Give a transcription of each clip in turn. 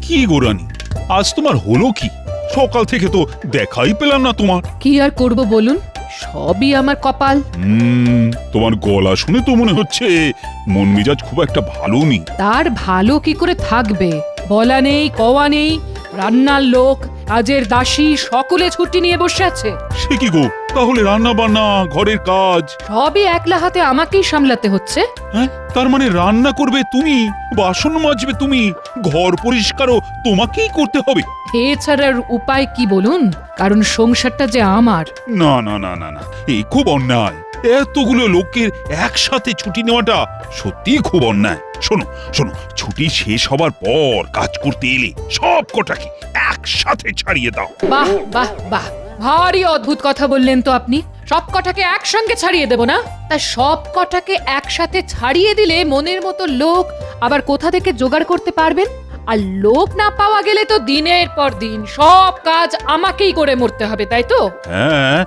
কি গোরানি, আজ তোমার হলো কি? সকাল থেকে তো দেখাই পেলাম না তোমার। কি আর করব বলুন, সবই আমার কপাল। তোমার গলা শুনে তো মনে হচ্ছে মন মেজাজ খুব একটা ভালো নেই। তার ভালো কি করে থাকবে? বলা নেই কওয়া নেই, রান্নার লোক, কাজের দাসী সকলে ছুটি নিয়ে বসে আছে। সে কি গো, তাহলে রান্না বান্না, ঘরের কাজ সবই একলা হাতে আমাকেই সামলাতে হচ্ছে। হ্যাঁ, তার মানে রান্না করবে তুমি, বাসন মাজবে তুমি, ঘর পরিষ্কারও তোমাকেই করতে হবে? এছাড়ার উপায় কি বলুন, কারণ সংসারটা যে আমার। না না না না না, এই খুব অন্যায়। এতগুলো লোকের একসাথে ছুটি নেওয়াটা সত্যিই খুব অন্যায়। শোনো শোনো, ছুটি শেষ হবার পর কাজ করতে এলে সব কটাকে একসাথে ছাড়িয়ে দাও। বাহ বাহ বাহ, ভারী অদ্ভুত কথা বললেন তো আপনি। সব কটাকে একসঙ্গে ছাড়িয়ে দেব না? তা সব কটাকে একসাথে ছাড়িয়ে দিলে মনের মতো লোক আবার কোথা থেকে জোগাড় করতে পারবেন? আর লোক না পাওয়া গেলে তো দিনের পর দিন সব কাজ আমাকেই করে মরতে হবে, তাই তো? হ্যাঁ,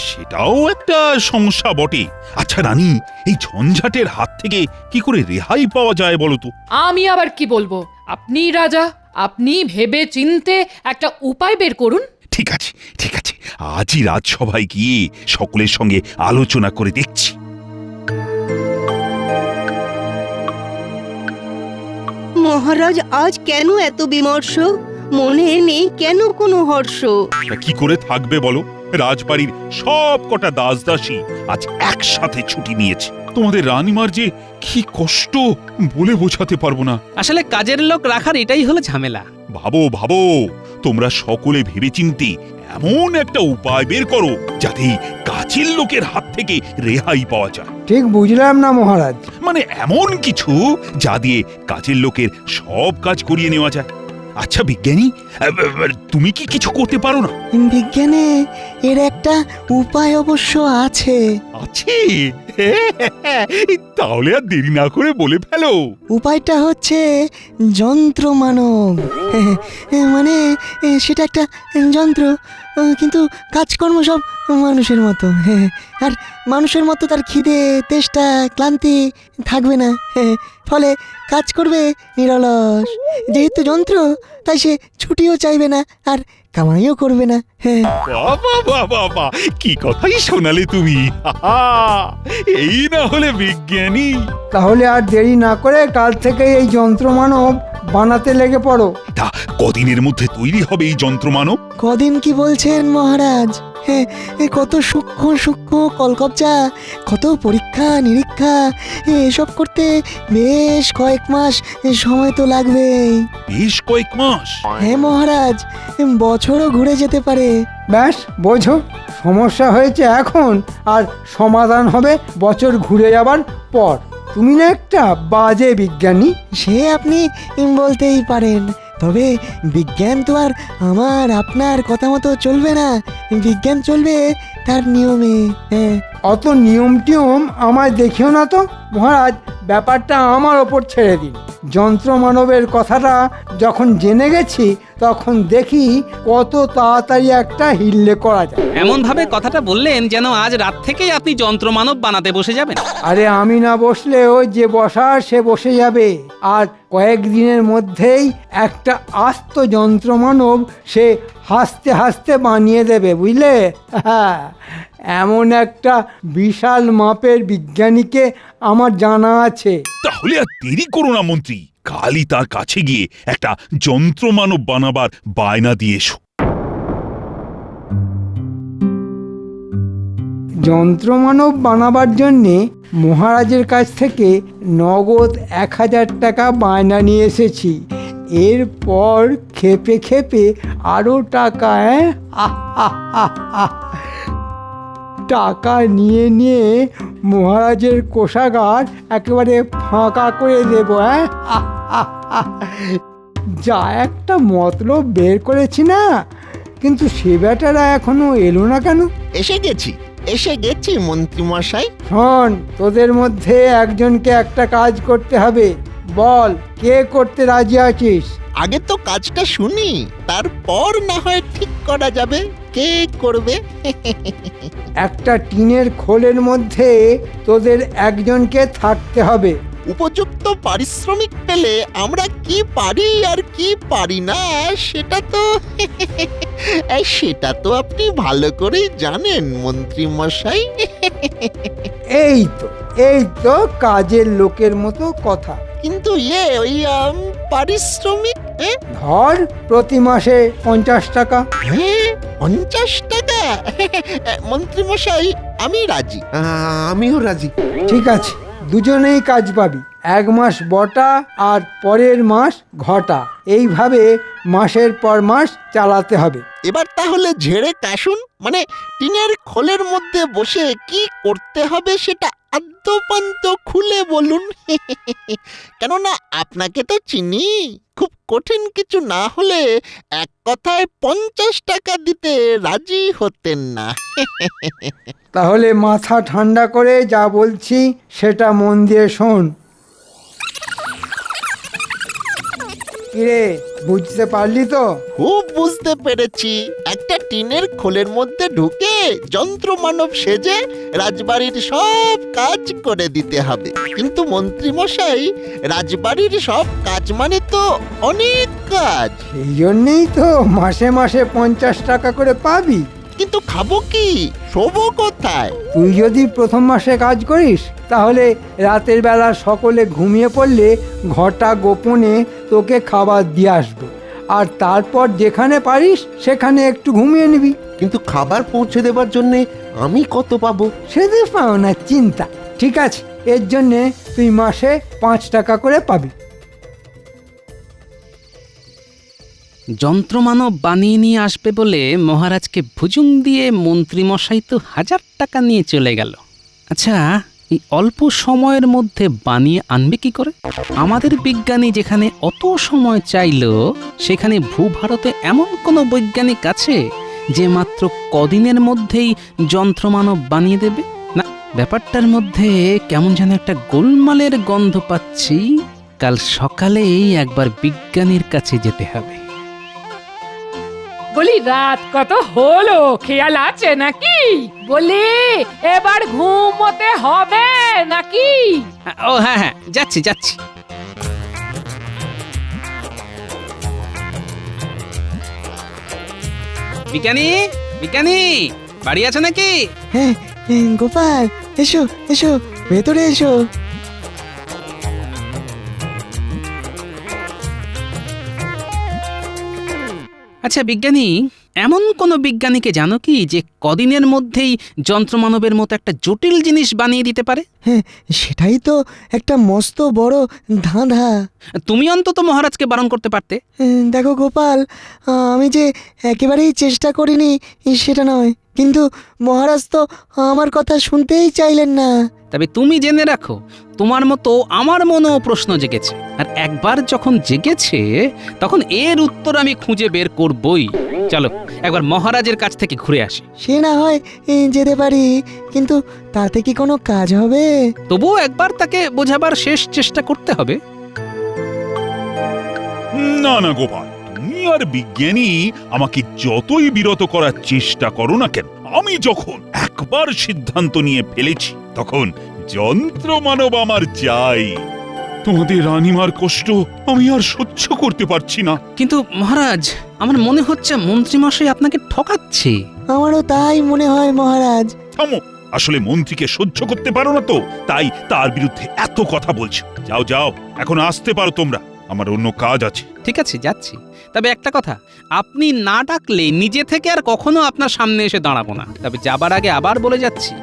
সেটাও একটা সমস্যা বটে। আচ্ছা রানী, এই ঝঞ্ঝাটের হাত থেকে কি করে রেহাই পাওয়া যায় বলো তো? আমি আবার কি বলবো? আপনি রাজা, আপনি ভেবে চিনতে একটা উপায় বের করুন। ঠিক আছে ঠিক আছে, আজই রাজসভায় গিয়ে সকলের সঙ্গে আলোচনা করে দেখছি। মহারাজ আজ কেন এত বিমর্ষ? মনে নেই কেন কোনো হর্ষ? তা কি করে থাকবে বলো? রাজবাড়ির সব কটা দাসদাসী আজ একসাথে ছুটি নিয়েছে। তোমাদের রানীমার যে কি কষ্ট বলে বোঝাতে পারবো না। আসলে কাজের লোক রাখার এটাই হলো ঝামেলা। ভাবো ভাবো, তোমরা সকলে ভেবেচিন্তে এমন একটা উপায় বের করো যাতে কাজের লোকের হাত থেকে রেহাই পাওয়া যায়। ঠিক বুঝলাম না মহারাজ। মানে এমন কিছু যা দিয়ে কাজের লোকের সব কাজ করিয়ে নেওয়া যায়। আচ্ছা বিজ্ঞানী, তুমি কি কিছু করতে পারো না? বিজ্ঞানে এর একটা উপায় অবশ্য আছে। আছে? তাহলে আর দেরি না করে বলে ফেলো। উপায়টা হচ্ছে যন্ত্র মানব। মানে সেটা একটা যন্ত্র, কিন্তু কাজকর্ম সব মানুষের মতো। আর মানুষের মতো তার খিদে, তেষ্টা, ক্লান্তি থাকবে না। ফলে কাজ করবে নিরলস। যেহেতু যন্ত্র, তাই সে ছুটিও চাইবে না আর কামাইও করবে না। বাবা বাবা বাবা, কি কথাই শোনালে তুমি! এই না হলে বিজ্ঞানী। তাহলে আর দেরি না করে কাল থেকে এই যন্ত্রমানব বানাতে লেগে পড়ো। তা কদিনের মধ্যে তৈরি হবে এই যন্ত্রমানব? কদিন কি বলছেন মহারাজ? কত সূক্ষ্ম সূক্ষ্ম কলকবজা, কত পরীক্ষা নিরীক্ষা, এসব করতে বেশ কয়েক মাস সময় তো লাগবেই। বেশ কয়েক মাস? হ্যাঁ মহারাজ, বছরও ঘুরে যেতে পারে। ব্যাস বোঝো, সমস্যা হয়েছে এখন, আর সমাধান হবে বছর ঘুরে যাবার পর। তুমি না একটা বাজে বিজ্ঞানী। সে আপনি বলতেই পারেন, তবে বিজ্ঞান তো আর আমার আপনার কথা মতো চলবে না। বিজ্ঞান চলবে তার নিয়মে। অত নিয়ম টিয়ম আমায় দেখিও না তো মহারাজ, ব্যাপারটা আমার ওপর ছেড়ে দিন। যন্ত্র মানবের কথাটা যখন জেনে গেছি, তখন দেখি কত তাড়াতাড়ি একটা হিল্লে করা যায়। এমন ভাবে কথাটা বললেন যেন আজ রাত থেকেই আপনি যন্ত্রমানব বানাতে বসে যাবেন। আরে আমি না বসলেও যে বসার সে বসে যাবে, আর কয়েকদিনের মধ্যেই একটা আস্ত যন্ত্রমানব সে হাসতে হাসতে বানিয়ে দেবে, বুঝলে? এমন একটা বিশাল মাপের বিজ্ঞানীকে আমার জানা আছে। তাহলে আর দেরি করো না মন্ত্রী, কালই তার কাছে গিয়ে একটা যন্ত্রমানব বানাবার বায়না দিয়ে এসো। যন্ত্রমানব বানাবার জন্যে মহারাজের কাছ থেকে নগদ 1000 টাকা বায়না নিয়ে এসেছি। এরপর খেপে খেপে আরও টাকা। টাকা নিয়ে নিয়ে মহারাজের কোষাগার একেবারে ফাঁকা করে দেব। যা একটা মতলব বের করেছি না, কিন্তু সে বেটারা এখনো এলো না কেন? এসে গেছি মন্ত্রী মশাই। শোন, তোদের মধ্যে একজনকে একটা কাজ করতে হবে। বল, কে করতে রাজি আছিস? আগে তো কাজটা শুনি, তারপর না হয় ঠিক করা যাবে কে করবে। একটা টিনের খোলের মধ্যে তোদের একজনকে থাকতে হবে। উপযুক্ত পারিশ্রমিক পেলে আমরা কি পারি আর কি পারি না সেটা তো আপনি ভালো করেই জানেন মন্ত্রী মশাই। এই তো কাজের লোকের মতো কথা। কিন্তু ওই পারিশ্রমিক ধর প্রতি মাসে 50 টাকা। 50 টাকা? মন্ত্রী মশাই আমি রাজি। আমিও রাজি। ঠিক আছে, দুজনেই কাজ পাবি। 1 মাস বটা আর পরের মাস ঘটা, এইভাবে মাসের পর মাস চালাতে হবে। এবার তাহলে ঝেড়ে কাশুন, মানে টিনের খোলের মধ্যে বসে কি করতে হবে সেটা আদ্যপান্ত খুলে বলুন। কেননা আপনাকে তো চিনি, খুব কঠিন কিছু না হলে এক কথায় 50 টাকা দিতে রাজি হতেন না। তাহলে মাথা ঠান্ডা করে যা বলছি সেটা মন দিয়ে শোন। কিরে, বুঝতে পারলি তো? খুব বুঝতে পেরেছি। একটা টিনের খোলের মধ্যে ঢুকে যন্ত্র মানব সেজে রাজবাড়ির সব কাজ করে দিতে হবে। কিন্তু মন্ত্রী মশাই, রাজবাড়ির সব কাজ মানে তো অনেক কাজ। সেই জন্যেই তো মাসে মাসে 50 টাকা করে পাবি। কিন্তু খাবো কি, শোবো কোথায়? তুই যদি প্রথম মাসে কাজ করিস তাহলে রাতের বেলা সকলে ঘুমিয়ে পড়লে ঘটা গোপনে তোকে খাবার দিয়ে আসবে, আর তারপর যেখানে পারিস সেখানে একটু ঘুমিয়ে নিবি। কিন্তু খাবার পৌঁছে দেবার জন্য আমি কত পাবো? সেদিন পাও না চিন্তা। ঠিক আছে, এর জন্যে তুই মাসে 5 টাকা করে পাবি। যন্ত্রমানব বানিয়ে নিয়ে আসবে বলে মহারাজকে ভুজুং দিয়ে মন্ত্রীমশাই তো 1000 টাকা নিয়ে চলে গেল। আচ্ছা, এই অল্প সময়ের মধ্যে বানিয়ে আনবে কি করে? আমাদের বিজ্ঞানী যেখানে অত সময় চাইলো, সেখানে ভূভারতে এমন কোনো বৈজ্ঞানিক আছে যে মাত্র কদিনের মধ্যেই যন্ত্রমানব বানিয়ে দেবে? না, ব্যাপারটার মধ্যে কেমন যেন একটা গোলমালের গন্ধ পাচ্ছি। কাল সকালেই একবার বিজ্ঞানীর কাছে যেতে হবে। বলি রাত কত হলো, খেয়াল আছে নাকি? বলি এবার ঘুমোতে হবে নাকি? ও হ্যাঁ হ্যাঁ, যাচ্ছি যাচ্ছি। বিজ্ঞানী, বিজ্ঞানী বাড়ি আছে নাকি? হ্যাঁ, গোপাল এসো এসো, ভেতরে এসো। আচ্ছা বিজ্ঞানী, এমন কোন বিজ্ঞানীকে জানো কি যে কদিনের মধ্যেই যন্ত্রমানবের মতো একটা জটিল জিনিস বানিয়ে দিতে পারে? হ্যাঁ, সেটাই তো একটা মস্ত বড় ধাঁধা। তুমি অন্তত মহারাজকে বারণ করতে পারতে। দেখো গোপাল, আমি যে একেবারেই চেষ্টা করিনি সেটা নয়, কিন্তু মহারাজ তো আমার কথা শুনতেই চাইলেন না। তবে তুমি জেনে রাখো, তোমার মতো আমার মনেও প্রশ্ন জেগেছে, আর একবার যখন জেগেছে তখন এর উত্তর আমি খুঁজে বের করবই। চলো একবার মহারাজের কাছ থেকে ঘুরে আসি। সে না হয় যেতে পারি, কিন্তু তাতে কি কোনো কাজ হবে? তবুও একবার তাকে বোঝাবার শেষ চেষ্টা করতে হবে। না না গোপাল, তুমি আর বিজ্ঞানী আমাকে যতই বিরত করার চেষ্টা করো না কেন, আমি যখন একবার সিদ্ধান্ত নিয়ে ফেলেছি তখন যন্ত্র মানব আমার চাই। তোমাদের রানীমার কষ্ট আমি আর সহ্য করতে পারছি না। কিন্তু মহারাজ, আমার মনে হচ্ছে মন্ত্রীমশাই আপনাকে ঠকাচ্ছে। আমারও তাই মনে হয় মহারাজ। থামো, আসলে মন্ত্রীকে সহ্য করতে পারো না তো, তাই তার বিরুদ্ধে এত কথা বলছো। যাও যাও, এখন আসতে পারো তোমরা, আমার অন্য কাজ আছে। ঠিক আছে, যাচ্ছি। তবে একটা কথা, আপনি না ডাকলে নিজে থেকে আর কখনো আপনার সামনে এসে দাঁড়াবো না। তবে যাবার আগে আবার বলে যাচ্ছি,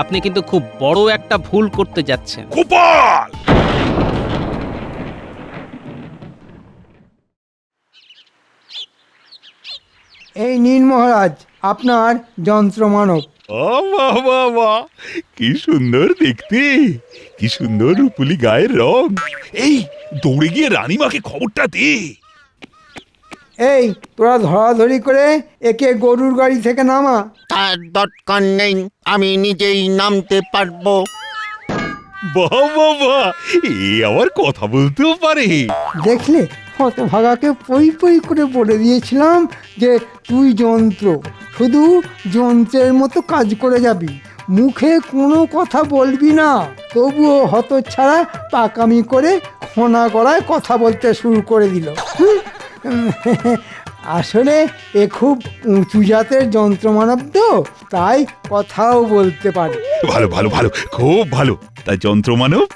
আপনি কিন্তু খুব বড় একটা ভুল করতে যাচ্ছেন। গোপাল! এই নিন মহারাজ আপনার যন্ত্রমানব। বাহ বাহ বাহ, কি সুন্দর দেখতে, কি সুন্দর রূপুলি গায়ের রং। এই দৌড়ে গিয়ে রানীমাকে খবরটা দে। এই তোরা ধরাধরি করে একে গরুর গাড়ি থেকে নামা। তার দরকার নেই, আমি নিজেই নামতে পারবো। বাহ বাহ বাহ, এ আবার কথা বলতেও পারে। দেখলে, হতভাগাকে পই পই করে বলে দিয়েছিলাম যে তুই যন্ত্র, শুধু যন্ত্রের মতো কাজ করে যাবি, মুখে কোনো কথা বলবি না। তবুও হতচ্ছাড়া পাকামি করে খোনা গলায় কথা বলতে শুরু করে দিল। আসলে এ খুব উঁচু জাতের যন্ত্রমানব তো, তাই কথাও বলতে পারে। ভালো ভালো ভালো, খুব ভালো। তা যন্ত্রমানব,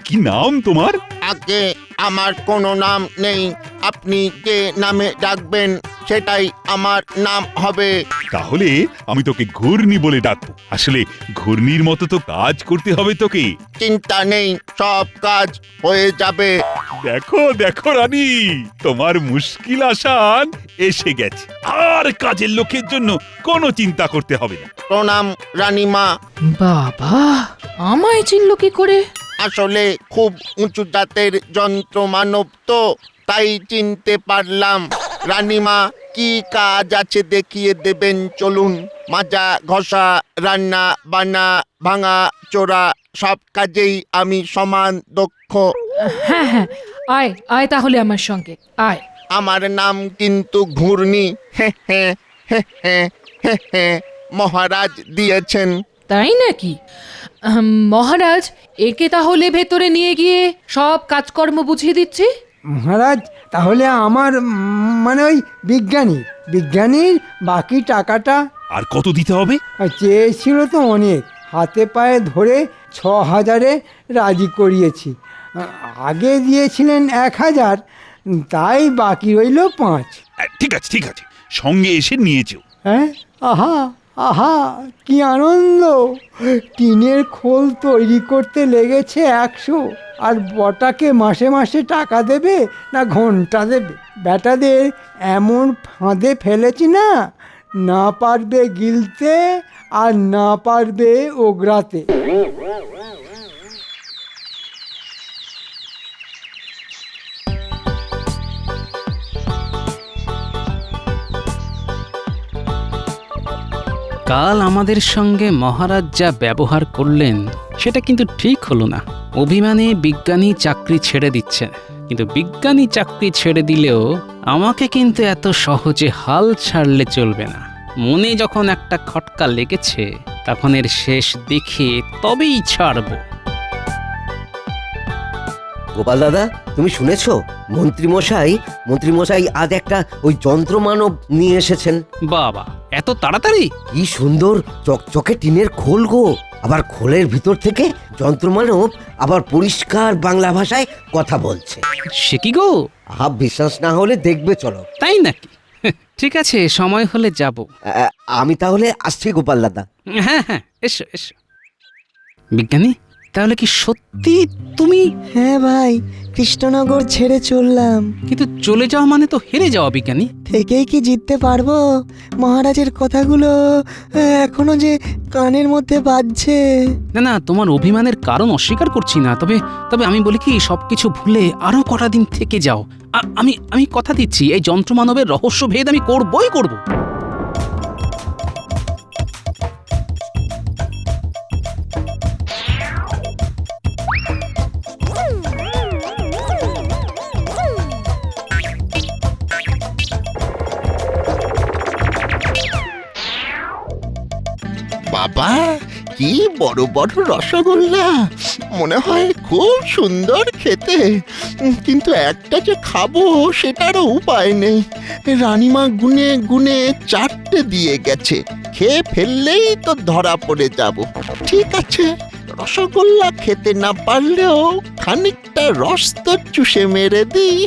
কি নাম তোমার? আগে আমার কোনো নাম নেই, আপনি যে নামে ডাকবেন সেটাই আমার নাম হবে। তাহলে আমি তোকে ঘূর্ণি বলে ডাকবো। আসলে ঘূর্ণির মতো তো কাজ করতে হবে তোকে। চিন্তা নেই, সব কাজ হয়ে যাবে। দেখো দেখো রানী, তোমার মুশকিল আসান এসে গেছে। আর কাজের লোকের জন্য কোনো চিন্তা করতে হবে না। প্রণাম রানীমা। বাবা, আমায় চিনল কি করে? আসলে খুব উঁচু জাতের যন্ত্র মানব তো, তাই চিনতে পারলাম। রানীমা, কি কাজ আছে দেখিয়ে দেবেন চলুন। মাজা ঘষা, রান্না বান্না, ভাঙা চোরা, সব কাজেই আমি সমান দক্ষ। হ্যাঁ হ্যাঁ, আয় আয় তাহলে আমার সঙ্গে আয়। আমার নাম কিন্তু ঘূর্ণি। হে হে হে হে হে হে, মহারাজ দিয়েছেন। তাই নাকি? মহারাজ, একে তাহলে ভেতরে নিয়ে গিয়ে সব কাজকর্ম বুঝিয়ে দিচ্ছি। মহারাজ, তাহলে আমার মানে ওই বিজ্ঞানীর বাকি টাকাটা? আর কত দিতে হবে? চেয়েছিল তো অনেক, হাতে পায়ে ধরে 6,000-এ রাজি করিয়েছি। আগে দিয়েছিলেন 1,000, তাই বাকি রইল 5। ঠিক আছে ঠিক আছে, সঙ্গে এসে নিয়েছো। হ্যাঁ, আহা আহা, কি আনন্দ! টিনের খোল তৈরি করতে লেগেছে 100, আর বটাকে মাসে মাসে টাকা দেবে না ঘন্টা দেবে? বেটাদের এমন ফাঁদে ফেলেছি না, না পারবে গিলতে আর না পারবে ওগরাতে। কাল আমাদের সঙ্গে মহারাজ যা ব্যবহার করলেন সেটা কিন্তু ঠিক হলো না। অভিমানে বিজ্ঞানী চাকরি ছেড়ে দিচ্ছেন, কিন্তু বিজ্ঞানী চাকরি ছেড়ে দিলেও আমাকে কিন্তু এত সহজে হাল ছাড়লে চলবে না। মনে যখন একটা খটকা লেগেছে, তখন এর শেষ দেখে তবেই ছাড়ব। গোপাল দাদা, তুমি শুনেছো? মন্ত্রীমশাই আজ একটা ওই যন্ত্রমানব নিয়ে এসেছেন। বাবা, এত তাড়াতাড়ি? কি সুন্দর চকচকে টিনের খোল গো! আবার খোলের ভিতর থেকে যন্ত্রমানব আবার পরিষ্কার বাংলা ভাষায় কথা বলছে। সে কি গো? বিশ্বাস না হলে দেখবে, চলো। তাই নাকি? ঠিক আছে, সময় হলে যাব। আমি তাহলে আসছি গোপাল দাদা। হ্যাঁ হ্যাঁ, এসো এসো। বিজ্ঞানী, তাহলে কি সত্যি তুমি? হ্যাঁ ভাই, কৃষ্ণনগর ছেড়ে চললাম। কিন্তু চলে যাওয়া মানে তো হেরে যাওয়া বিজ্ঞানী। থেকেই কি জিততে পারবো? মহারাজের কথাগুলো এখনো যে কানের মধ্যে বাজছে। না না, তোমার অভিমানের কারণ অস্বীকার করছি না, তবে আমি বলি কি, সবকিছু ভুলে আরো কটা দিন থেকে যাও। আমি কথা দিচ্ছি, এই যন্ত্রমানবের রহস্য ভেদ আমি করবই করব। বাবা, কি বড় বড় রসগোল্লা! মনে হয় খুব সুন্দর খেতে, কিন্তু একটা যে খাবো সেটারও উপায় নেই। রানীমা গুনে গুনে 4টে দিয়ে গেছে, খেয়ে ফেললেই তো ধরা পড়ে যাব। ঠিক আছে, রসগোল্লা খেতে না পারলেও খানিকটা রস তো চুষে মেরে দিই।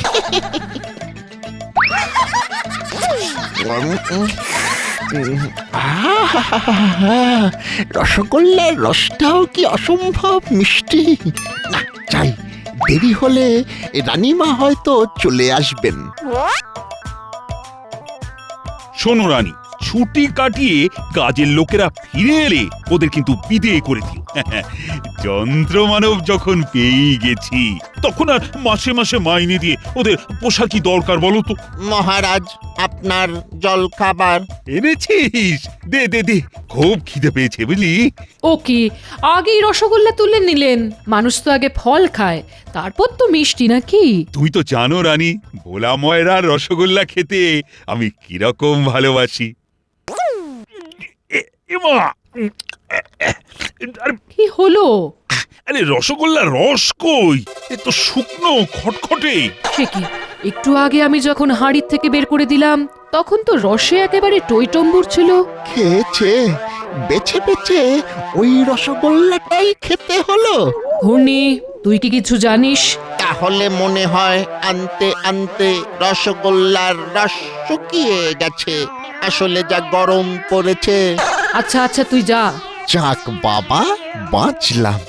রসগোল্লার রসটাও কি অসম্ভব মিষ্টি! না, চাই, দেরি হলে রানীমা হয়তো চলে আসবেন। শোনো রানী, ছুটি কাটিয়ে কাজের লোকেরা ফিরে এলে ওদের কিন্তু বিদেয় করে দিও। যন্ত্রমানব যখন পেয়ে গেছি, তখন আর মাসে মাসে মাইনে দিয়ে ওদের পোষা কি দরকার বলো তো? মহারাজ, আপনার জল খাবার এনেছিস? দে দে দে, খুব খিদে পেয়েছে বুঝলি। ওকে, আগেই রসগোল্লা তুলে নিলেন। মানুষ তো আগে ফল খায়, তারপর তো মিষ্টি, নাকি? তুই তো জানো রানী, ভোলা ময়রার রসগোল্লা খেতে আমি কিরকম ভালোবাসি। এমা, কি হলো? আরে রসগোল্লার রস কই? এ তো শুকনো খটখটে। সে কি, একটু আগে আমি যখন হাঁড়ির থেকে বের করে দিলাম তখন তো রসে একেবারে টইটম্বুর ছিল। খেয়েছে বেছে বেছে ওই রসগোল্লাটাই খেতে হলো। ঘূর্ণি, তুই কি কিছু জানিস? তাহলে মনে হয় আনতে আনতে রসগোল্লার রস শুকিয়ে গেছে। আসলে যা গরম পড়েছে। আচ্ছা আচ্ছা, তুই যা। যাক বাবা, বাঁচলাম।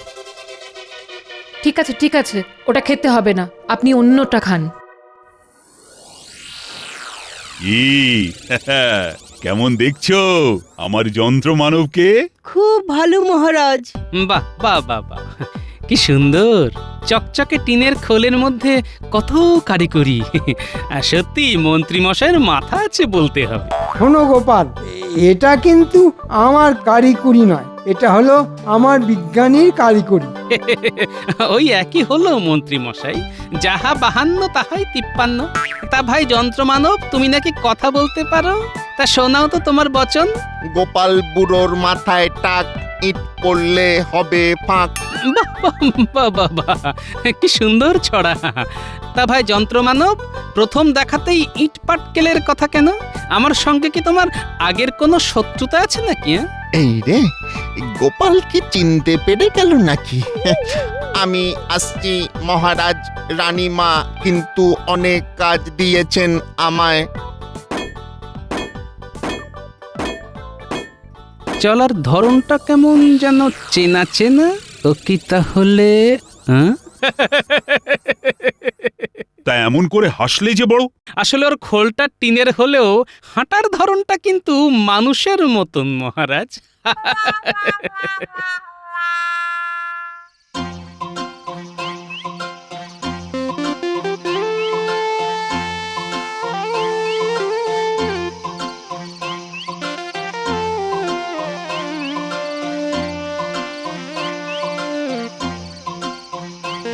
ঠিক আছে ঠিক আছে, ওটা খেতে হবে না, আপনি অন্যটা খান। ই কেমন দেখছো আমার যন্ত্র মানবকে? খুব ভালো মহারাজ। বাহ বাহ বাহ বাহ, কি সুন্দর চকচকে টিনের খোলের মধ্যে কত কারিগরি। আর সত্যি মন্ত্রী মশাইয়ের মাথা আছে বলতে হবে। শোনো গোপাল, এটা কিন্তু আমার কারিগরি নয়, এটা হলো আমার বিজ্ঞানীর কারিগরি। ওই একই হলো মন্ত্রী মশাই, যাহা 52 তাহাই 53। তা ভাই যন্ত্রমানব, তুমি নাকি কথা বলতে পারো, তা শোনাও তো তোমার বচন। গোপাল বুড়োর মাথায় টাক, ইট পড়লে হবে ফাঁক। বাহ বাহ বাহ বাহ বাহ, কি সুন্দর ছড়া। তা ভাই যন্ত্রমানব, প্রথম দেখাতেই ইট পাটকেলের কথা কেন? আমার সঙ্গে কি তোমার আগের কোনো শত্রুতা আছে নাকি? এই রে, গোপাল কি চিনতে পেরে গেল নাকি? আমি আসছি মহারাজ। রানীমা কিন্তু অনেক কাজ দিয়েছেন আমায়। চলার ধরনটা কেমন যেন চেনা চেনা। তো কি তাহলে? তা এমন করে হাসলে যে বড়? আসলে ওর খোলটা টিনের হলেও হাঁটার ধরনটা কিন্তু মানুষের মতন মহারাজ।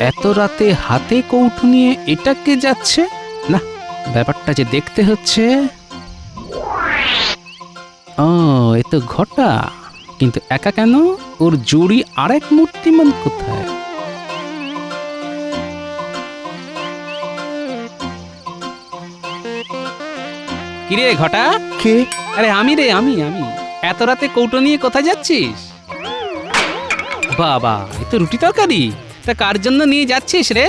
এত রাতে হাতে কৌটো নিয়ে এটা কে যাচ্ছে? না, ব্যাপারটা যে দেখতে হচ্ছে। ও, এ তো ঘটা, কিন্তু একা কেন? ওর জুড়ি আরেক মূর্তিমান কোথায়? কিরে ঘটা? কে? আরে আমি রে, আমি আমি। এত রাতে কৌটো নিয়ে কোথায় যাচ্ছিস? বাবা, এ তো রুটি তরকারি। তা কার জন্য নিয়ে যাচ্ছিস রে?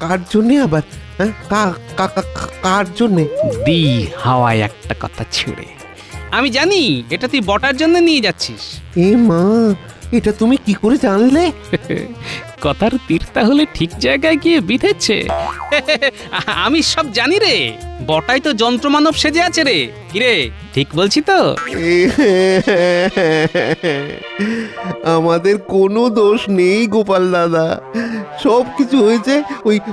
কার জন্য আবার? হ্যাঁ, কার জন্যে? দি হাওয়ায় একটা কথা ছেড়ে। আমি জানি এটা তুই বটার জন্য নিয়ে যাচ্ছিস। এ মা, এটা তুমি কি করে জানলে? কথার তীর তাহলে ঠিক জায়গায় গিয়ে বিঁধেছে। আমি সব জানি রে, বটাই তো যন্ত্রমানব সেজে আছে রে। কিরে, ঠিক বলছি তো? আমাদের কোনো দোষ নেই গোপাল দাদা, সব কিছু হয়েছে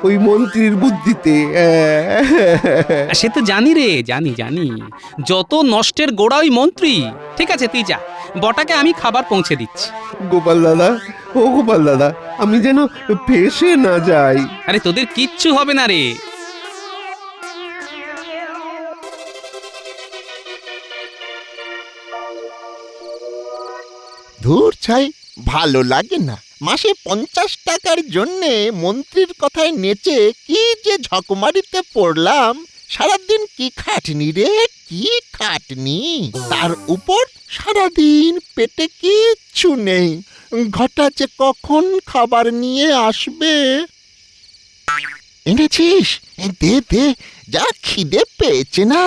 ওই মন্ত্রীর বুদ্ধিতে। সে তো জানি রে, জানি জানি। যত নষ্টের গোড়া ওই মন্ত্রী। ঠিক আছে, তুই যা, বটাকে আমি খাবার পৌঁছে দিচ্ছি। গোপাল দাদা, ও গোপাল দাদা, আমি যেন ফেসে না যাই। আরে তোদের কিচ্ছু হবে না রে। ধুর ছাই, ভালো লাগে না। মাসে 50 টাকার জন্যে মন্ত্রীর কথায় নেচে কি যে ঝকমারিতে পড়লাম। সারাদিন কি খাটনি রে, কি খাটনি। তার উপর সারাদিন পেটে কিচ্ছু নেই। ঘটা যে কখন খাবার নিয়ে আসবে। এনেছিস? দে দে, যা খিদে পেয়েছে না।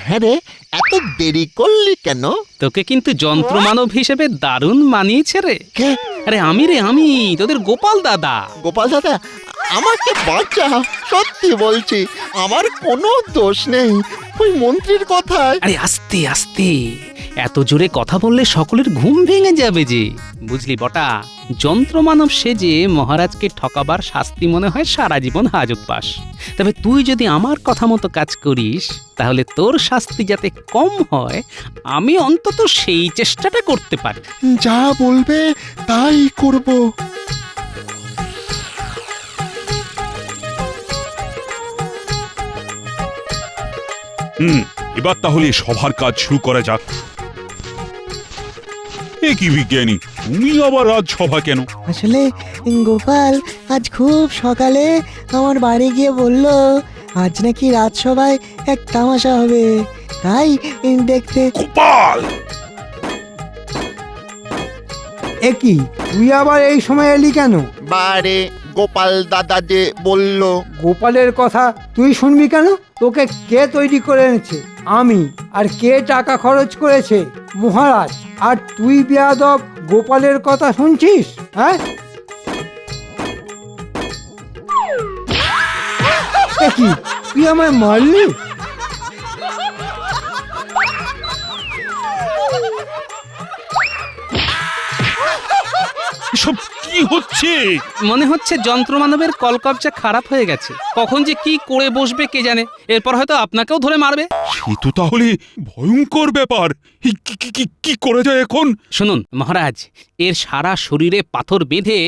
হ্যাঁ রে, এত দেরি করলি কেন? তোকে কিন্তু যন্ত্রমানব হিসেবে দারুণ মানিয়েছে রে। কে? আরে আমি রে, আমি তোদের গোপাল দাদা। গোপাল দাদা, আমাকে বাঁচা। সত্যি বলছি, আমার কোনো দোষ নেই। ওই মন্ত্রীর কথায়। আরে আস্তে আস্তে, এত জোরে কথা বললে সকলের ঘুম ভেঙে যাবে যে। বুঝলি বটা, যন্ত্রমানব সেজে মহারাজকে ঠকাবার শাস্তি মনে হয় সারা জীবন হাজতবাস। তবে তুই যদি আমার কথা মতো কাজ করিস, তাহলে তোর শাস্তি যাতে কম হয়, আমি অন্তত সেই চেষ্টাটা করতে পারি। যা বলবে তাই করব। এবার তাহলে সবার কাজ শুরু করা যাক। এ কি বিজ্ঞানী, তুমি আবার রাজসভা কেন? আসলে গোপাল আজ খুব সকালে আমার বাড়ি গিয়ে বলল আজ নাকি রাজসভায় এক তামাশা হবে, তাই দেখতে। গোপাল! এ কি, তুই আবার এই সময় এলি কেন? বারে গোপাল দাদা যে বলল। গোপালের কথা তুই শুনবি কেন? তোকে কে তৈরি করে এনেছে? আমি। আর কে টাকা খরচ করেছে? মহারাজ। আর তুই বেয়াদব গোপালের কথা শুনছিস? হ্যাঁ, এ কি, তুই আমায় মারলি? এসব কি হচ্ছে? মনে হচ্ছে যন্ত্রমানবের কলকবজা খারাপ হয়ে গেছে। কখন যে কি করে বসবে কে জানে। এরপর হয়তো আপনাকেও ধরে মারবে। সে তো তাহলে ভয়ঙ্কর ব্যাপার। এই কি করা যায় এখন? শুনুন মহারাজ, এর সারা শরীরে পাথর বেঁধে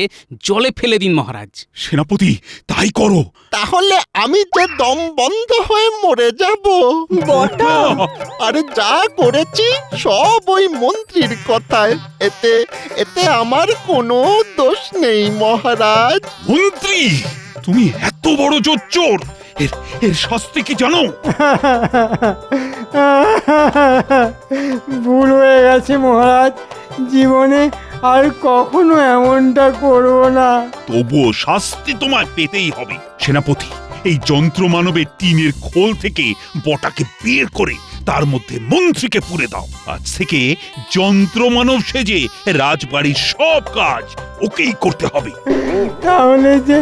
জলে ফেলে দিন মহারাজ। সেনাপতি, তাই করো। তাহলে আমি যে দম বন্ধ হয়ে মরে যাব। বটা! আরে যা করেছি সব ওই মন্ত্রীর কথায়। এতে এতে আমার কোনো দোষ নেই মহারাজ। মন্ত্রী, তুমি এত বড় জোচ্চোর! এর শাস্তি কি জানো? ভুল হয়ে গেছে মহারাজ, জীবনে আর কখনো এমনটা করব না। তবুও শাস্তি তোমায় পেতেই হবে। সেনাপতি, এই যন্ত্রমানবের টিনের খোল থেকে বটাকে বের করে তার মধ্যে মন্ত্রীকে পুরে দাও। আজ থেকে যন্ত্রমানব সেজে রাজবাড়ির সব কাজ ওকেই করতে হবে। তাহলে যে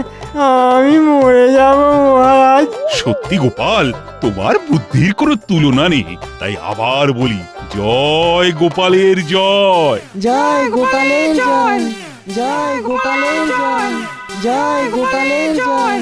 আমি মরে যাব মহারাজ। সত্যি গোপাল, তোমার বুদ্ধির কোনো তুলনা নেই। তাই আবার বলি, জয় গোপালের জয়। জয় গোপালের জয়, জয় গোপালের জয়, জয় গোপালের জয়।